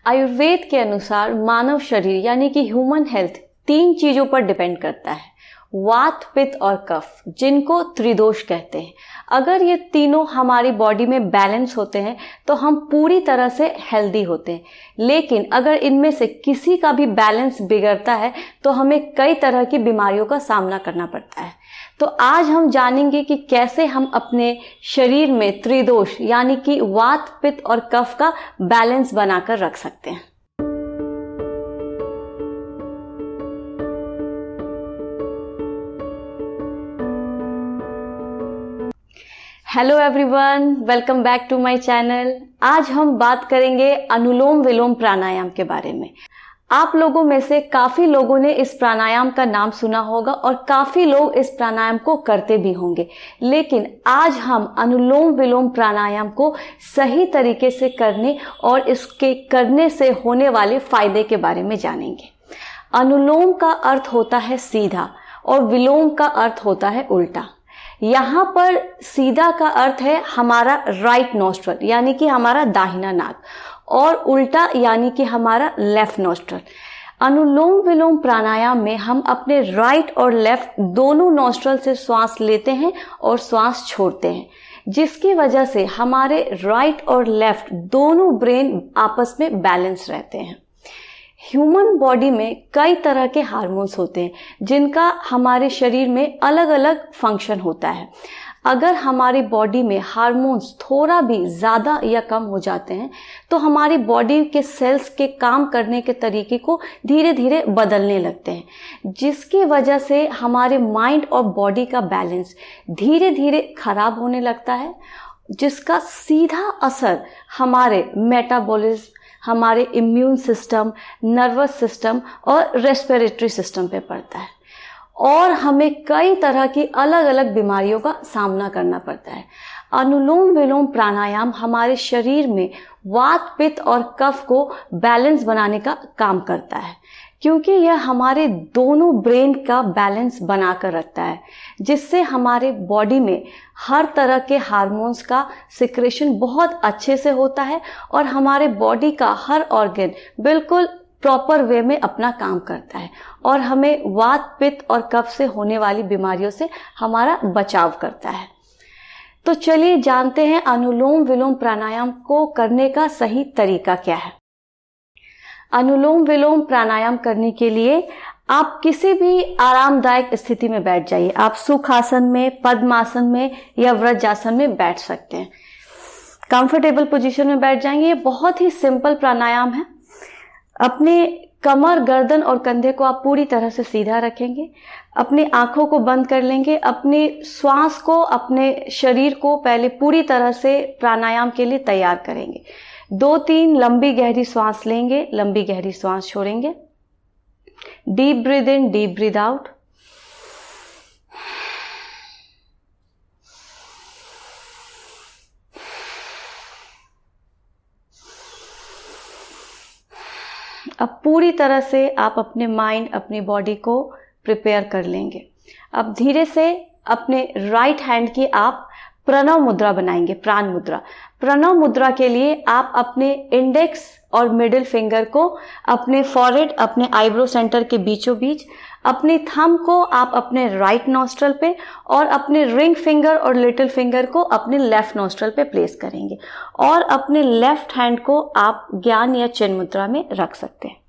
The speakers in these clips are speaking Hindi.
आयुर्वेद के अनुसार मानव शरीर यानी कि ह्यूमन हेल्थ 3 चीजों पर डिपेंड करता है, वात, पित्त और कफ, जिनको त्रिदोष कहते हैं। अगर ये तीनों हमारी बॉडी में बैलेंस होते हैं तो हम पूरी तरह से हेल्दी होते हैं, लेकिन अगर इनमें से किसी का भी बैलेंस बिगड़ता है तो हमें कई तरह की बीमारियों का सामना करना पड़ता है। तो आज हम जानेंगे कि कैसे हम अपने शरीर में त्रिदोष यानी कि वात, पित्त और कफ का बैलेंस बनाकर रख सकते हैं। Hello everyone, welcome back to my channel. आज हम बात करेंगे अनुलोम विलोम प्राणायाम के बारे में। आप लोगों में से काफी लोगों ने इस प्राणायाम का नाम सुना होगा और काफी लोग इस प्राणायाम को करते भी होंगे, लेकिन आज हम अनुलोम विलोम प्राणायाम को सही तरीके से करने और इसके करने से होने वाले फायदे के बारे में जानेंगे। अनुलोम का अर्थ होता है सीधा और विलोम का अर्थ होता है उल्टा। यहाँ पर सीधा का अर्थ है हमारा राइट नॉस्ट्रल यानी कि हमारा दाहिना नाक, और उल्टा यानी कि हमारा लेफ्ट नॉस्ट्रल। अनुलोम विलोम प्राणायाम में हम अपने राइट और लेफ्ट दोनों नॉस्ट्रल से श्वास लेते हैं और श्वास छोड़ते हैं, जिसकी वजह से हमारे राइट और लेफ्ट दोनों ब्रेन आपस में बैलेंस रहते हैं। ह्यूमन बॉडी में कई तरह के हार्मोन्स होते हैं जिनका हमारे शरीर में अलग अलग फंक्शन होता है। अगर हमारी बॉडी में हार्मोन्स थोड़ा भी ज़्यादा या कम हो जाते हैं तो हमारी बॉडी के सेल्स के काम करने के तरीके को धीरे धीरे बदलने लगते हैं, जिसकी वजह से हमारे माइंड और बॉडी का बैलेंस धीरे धीरे खराब होने लगता है, जिसका सीधा असर हमारे मेटाबॉलिज्म, हमारे इम्यून सिस्टम, नर्वस सिस्टम और रेस्पिरेटरी सिस्टम पे पड़ता है और हमें कई तरह की अलग अलग बीमारियों का सामना करना पड़ता है। अनुलोम विलोम प्राणायाम हमारे शरीर में वात, पित्त और कफ को बैलेंस बनाने का काम करता है, क्योंकि यह हमारे दोनों ब्रेन का बैलेंस बनाकर रखता है, जिससे हमारे बॉडी में हर तरह के हार्मोन्स का सिक्रेशन बहुत अच्छे से होता है और हमारे बॉडी का हर ऑर्गन बिल्कुल प्रॉपर वे में अपना काम करता है और हमें वात, पित्त और कफ से होने वाली बीमारियों से हमारा बचाव करता है। तो चलिए जानते हैं अनुलोम विलोम प्राणायाम को करने का सही तरीका क्या है। अनुलोम विलोम प्राणायाम करने के लिए आप किसी भी आरामदायक स्थिति में बैठ जाइए। आप सुखासन में, पद्मासन में या वज्रासन में बैठ सकते हैं। कंफर्टेबल पोजीशन में बैठ जाएंगे। ये बहुत ही सिंपल प्राणायाम है। अपने कमर, गर्दन और कंधे को आप पूरी तरह से सीधा रखेंगे। अपनी आंखों को बंद कर लेंगे। अपनी श्वास को, अपने शरीर को पहले पूरी तरह से प्राणायाम के लिए तैयार करेंगे। 2-3 लंबी गहरी सांस लेंगे, लंबी गहरी सांस छोड़ेंगे। डीप ब्रीथ इन, डीप ब्रीथ आउट। अब पूरी तरह से आप अपने माइंड, अपनी बॉडी को प्रिपेयर कर लेंगे। अब धीरे से अपने राइट हैंड की आप प्रणव मुद्रा बनाएंगे, प्राण मुद्रा। प्रणव मुद्रा के लिए आप अपने इंडेक्स और मिडिल फिंगर को अपने फॉरहेड, अपने आईब्रो सेंटर के बीचों बीच, अपनी थंब को आप अपने राइट नॉस्ट्रल पे और अपने रिंग फिंगर और लिटिल फिंगर को अपने लेफ्ट नॉस्ट्रल पे प्लेस करेंगे और अपने लेफ्ट हैंड को आप ज्ञान या चिन्ह मुद्रा में रख सकते हैं।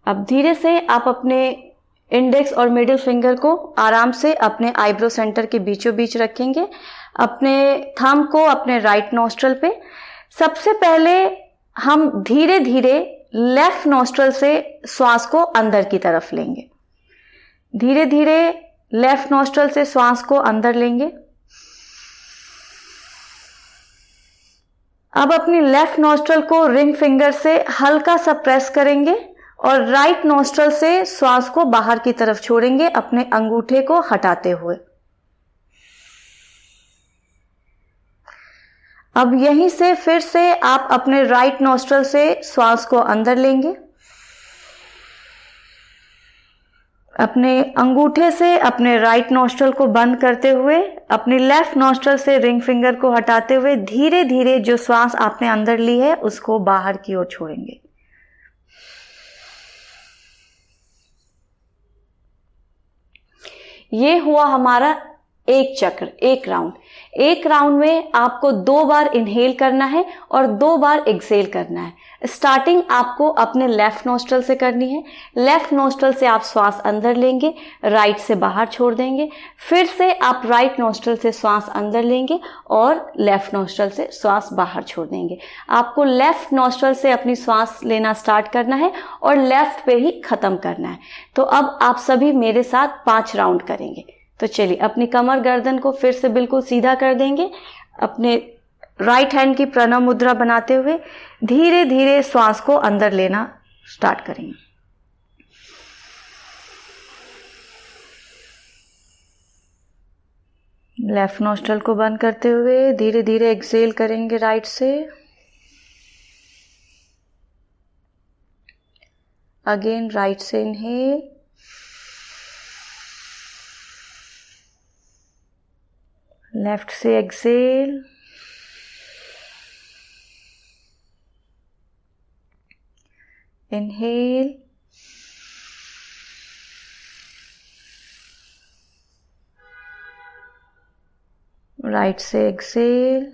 अब धीरे से आप अपने इंडेक्स और मिडिल फिंगर को आराम से अपने आईब्रो सेंटर के बीचों बीच रखेंगे, अपने थंब को अपने राइट नॉस्ट्रल पे। सबसे पहले हम धीरे धीरे लेफ्ट नॉस्ट्रल से श्वास को अंदर की तरफ लेंगे। धीरे धीरे लेफ्ट नॉस्ट्रल से श्वास को अंदर लेंगे। अब अपनी लेफ्ट नॉस्ट्रल को रिंग फिंगर से हल्का सा प्रेस करेंगे और राइट नॉस्ट्रल से श्वास को बाहर की तरफ छोड़ेंगे, अपने अंगूठे को हटाते हुए। अब यहीं से फिर से आप अपने राइट नॉस्ट्रल से श्वास को अंदर लेंगे, अपने अंगूठे से अपने राइट नॉस्ट्रल को बंद करते हुए अपने लेफ्ट नॉस्ट्रल से रिंग फिंगर को हटाते हुए धीरे धीरे जो श्वास आपने अंदर ली है उसको बाहर की ओर छोड़ेंगे। ये हुआ हमारा एक चक्र, एक राउंड। एक राउंड में आपको 2 बार इनहेल करना है और 2 बार एक्सेल करना है। स्टार्टिंग आपको अपने लेफ्ट नोस्ट्रल से करनी है। लेफ्ट नोस्ट्रल से आप श्वास अंदर लेंगे, राइट से बाहर छोड़ देंगे। फिर से आप राइट नोस्ट्रल से श्वास अंदर लेंगे और लेफ्ट नोस्ट्रल से श्वास बाहर छोड़ देंगे। आपको लेफ्ट नोस्ट्रल से अपनी श्वास लेना स्टार्ट करना है और लेफ्ट पे ही खत्म करना है। तो अब आप सभी मेरे साथ 5 राउंड करेंगे। तो चलिए, अपनी कमर गर्दन को फिर से बिल्कुल सीधा कर देंगे। अपने राइट हैंड की प्रणव मुद्रा बनाते हुए धीरे धीरे श्वास को अंदर लेना स्टार्ट करेंगे। लेफ्ट नोस्ट्रल को बंद करते हुए धीरे धीरे एक्सेल करेंगे राइट से। अगेन राइट से इनहेल, लेफ्ट से एक्सेल, इनहेल, राइट से एक्सेल,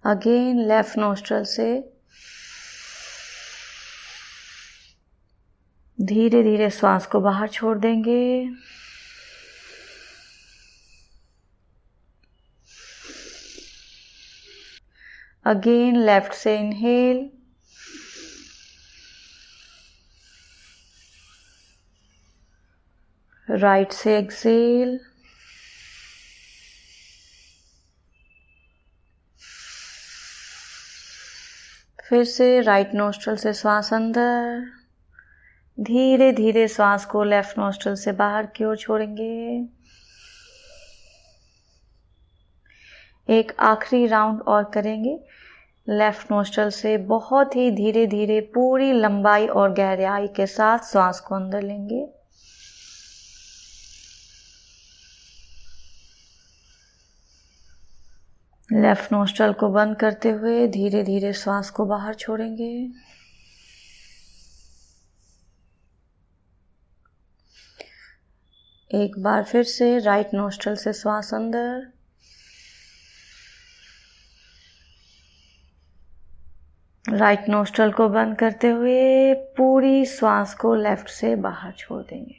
अगेन लेफ्ट नोस्ट्रल से धीरे धीरे श्वास को बाहर छोड़ देंगे। अगेन लेफ्ट से इनहेल, राइट से एक्सेल, फिर से राइट नोस्ट्रल से श्वास अंदर, धीरे धीरे श्वास को लेफ्ट नोस्ट्रल से बाहर की ओर छोड़ेंगे। एक आखिरी राउंड और करेंगे। लेफ्ट नोस्ट्रल से बहुत ही धीरे धीरे पूरी लंबाई और गहराई के साथ श्वास को अंदर लेंगे। लेफ्ट नोस्ट्रल को बंद करते हुए धीरे धीरे श्वास को बाहर छोड़ेंगे। एक बार फिर से राइट नोस्ट्रल से श्वास अंदर, राइट नोस्ट्रल को बंद करते हुए पूरी श्वास को लेफ्ट से बाहर छोड़ देंगे।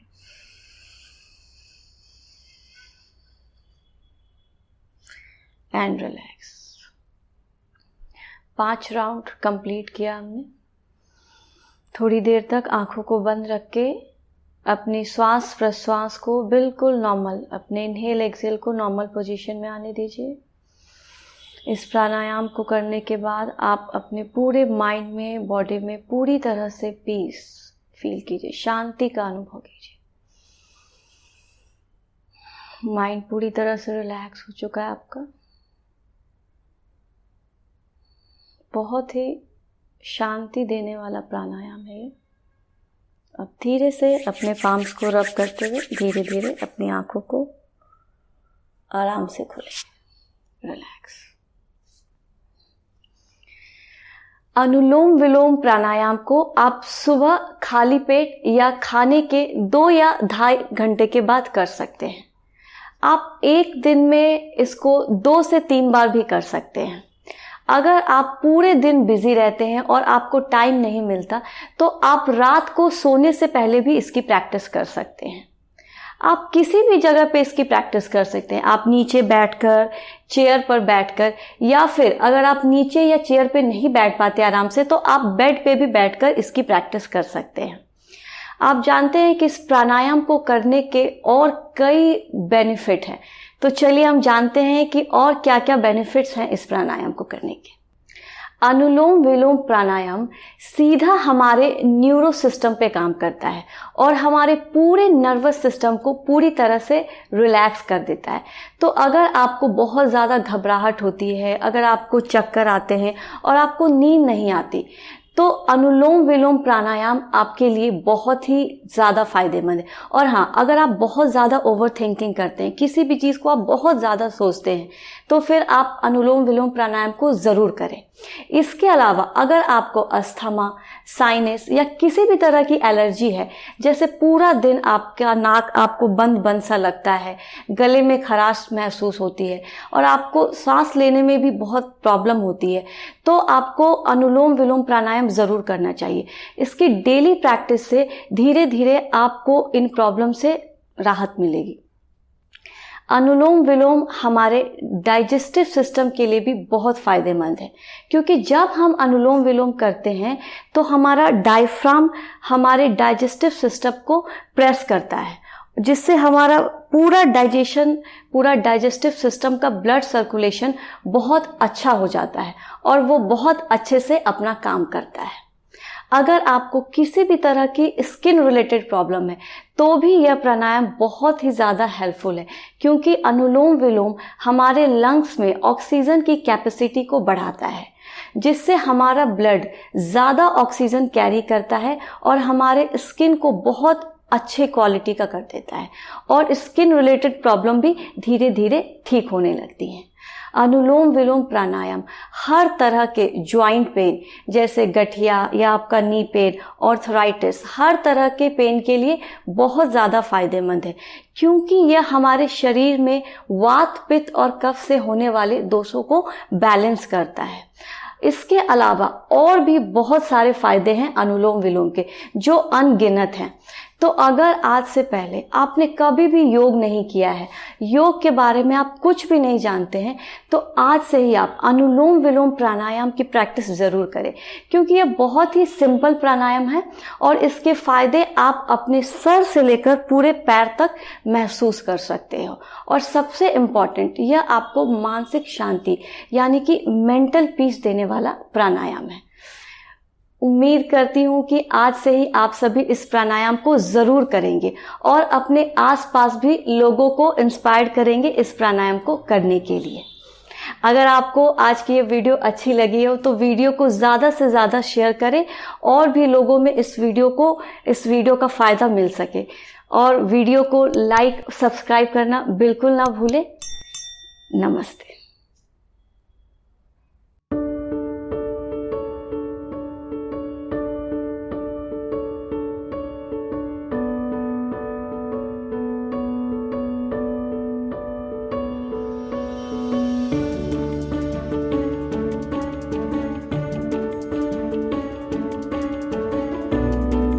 And relax. 5 राउंड कंप्लीट किया हमने। थोड़ी देर तक आंखों को बंद रख के अपनी श्वास प्रश्वास को बिल्कुल नॉर्मल, अपने इनहेल एक्सेल को नॉर्मल पोजीशन में आने दीजिए। इस प्राणायाम को करने के बाद आप अपने पूरे माइंड में, बॉडी में पूरी तरह से पीस फील कीजिए, शांति का अनुभव कीजिए। माइंड पूरी तरह से रिलैक्स हो चुका है आपका। बहुत ही शांति देने वाला प्राणायाम है ये। अब धीरे से अपने पाम्स को रब करते हुए धीरे धीरे अपनी आंखों को आराम से खोलें। रिलैक्स। अनुलोम विलोम प्राणायाम को आप सुबह खाली पेट या खाने के 2 या 2.5 घंटे के बाद कर सकते हैं। आप एक दिन में इसको 2 से 3 बार भी कर सकते हैं। अगर आप पूरे दिन बिजी रहते हैं और आपको टाइम नहीं मिलता तो आप रात को सोने से पहले भी इसकी प्रैक्टिस कर सकते हैं। आप किसी भी जगह पे इसकी प्रैक्टिस कर सकते हैं। आप नीचे बैठकर, चेयर पर बैठकर, या फिर अगर आप नीचे या चेयर पे नहीं बैठ पाते आराम से तो आप बेड पे भी बैठकर इसकी प्रैक्टिस कर सकते हैं। आप जानते हैं कि इस प्राणायाम को करने के और कई बेनिफिट हैं। तो चलिए हम जानते हैं कि और क्या क्या बेनिफिट्स हैं इस प्राणायाम को करने के। अनुलोम विलोम प्राणायाम सीधा हमारे न्यूरो सिस्टम पे काम करता है और हमारे पूरे नर्वस सिस्टम को पूरी तरह से रिलैक्स कर देता है। तो अगर आपको बहुत ज़्यादा घबराहट होती है, अगर आपको चक्कर आते हैं और आपको नींद नहीं आती, तो अनुलोम विलोम प्राणायाम आपके लिए बहुत ही ज़्यादा फायदेमंद है। और हाँ, अगर आप बहुत ज़्यादा ओवर थिंकिंग करते हैं, किसी भी चीज़ को आप बहुत ज़्यादा सोचते हैं, तो फिर आप अनुलोम विलोम प्राणायाम को ज़रूर करें। इसके अलावा अगर आपको अस्थमा, साइनस या किसी भी तरह की एलर्जी है, जैसे पूरा दिन आपका नाक आपको बंद बंद सा लगता है, गले में खराश महसूस होती है और आपको सांस लेने में भी बहुत प्रॉब्लम होती है, तो आपको अनुलोम विलोम प्राणायाम ज़रूर करना चाहिए। इसकी डेली प्रैक्टिस से धीरे धीरे आपको इन प्रॉब्लम से राहत मिलेगी। अनुलोम विलोम हमारे डाइजेस्टिव सिस्टम के लिए भी बहुत फ़ायदेमंद है, क्योंकि जब हम अनुलोम विलोम करते हैं तो हमारा डायफ्राम हमारे डाइजेस्टिव सिस्टम को प्रेस करता है, जिससे हमारा पूरा डाइजेस्टिव सिस्टम का ब्लड सर्कुलेशन बहुत अच्छा हो जाता है और वो बहुत अच्छे से अपना काम करता है। अगर आपको किसी भी तरह की स्किन रिलेटेड प्रॉब्लम है तो भी यह प्राणायाम बहुत ही ज़्यादा हेल्पफुल है, क्योंकि अनुलोम विलोम हमारे लंग्स में ऑक्सीजन की कैपेसिटी को बढ़ाता है, जिससे हमारा ब्लड ज़्यादा ऑक्सीजन कैरी करता है और हमारे स्किन को बहुत अच्छे क्वालिटी का कर देता है और स्किन रिलेटेड प्रॉब्लम भी धीरे धीरे ठीक होने लगती हैं। अनुलोम विलोम प्राणायाम हर तरह के ज्वाइंट पेन, जैसे गठिया या आपका नी पेन, ऑर्थराइटिस, हर तरह के पेन के लिए बहुत ज़्यादा फायदेमंद है, क्योंकि यह हमारे शरीर में वात, पित्त और कफ से होने वाले दोषों को बैलेंस करता है। इसके अलावा और भी बहुत सारे फायदे हैं अनुलोम विलोम के, जो अनगिनत हैं। तो अगर आज से पहले आपने कभी भी योग नहीं किया है, योग के बारे में आप कुछ भी नहीं जानते हैं, तो आज से ही आप अनुलोम विलोम प्राणायाम की प्रैक्टिस ज़रूर करें, क्योंकि यह बहुत ही सिंपल प्राणायाम है और इसके फायदे आप अपने सर से लेकर पूरे पैर तक महसूस कर सकते हो। और सबसे इम्पॉर्टेंट, यह आपको मानसिक शांति यानी कि मेंटल पीस देने वाला प्राणायाम है। उम्मीद करती हूँ कि आज से ही आप सभी इस प्राणायाम को ज़रूर करेंगे और अपने आसपास भी लोगों को इंस्पायर करेंगे इस प्राणायाम को करने के लिए। अगर आपको आज की ये वीडियो अच्छी लगी हो तो वीडियो को ज़्यादा से ज़्यादा शेयर करें और भी लोगों में इस वीडियो का फ़ायदा मिल सके। और वीडियो को लाइक, सब्सक्राइब करना बिल्कुल ना भूलें। नमस्ते।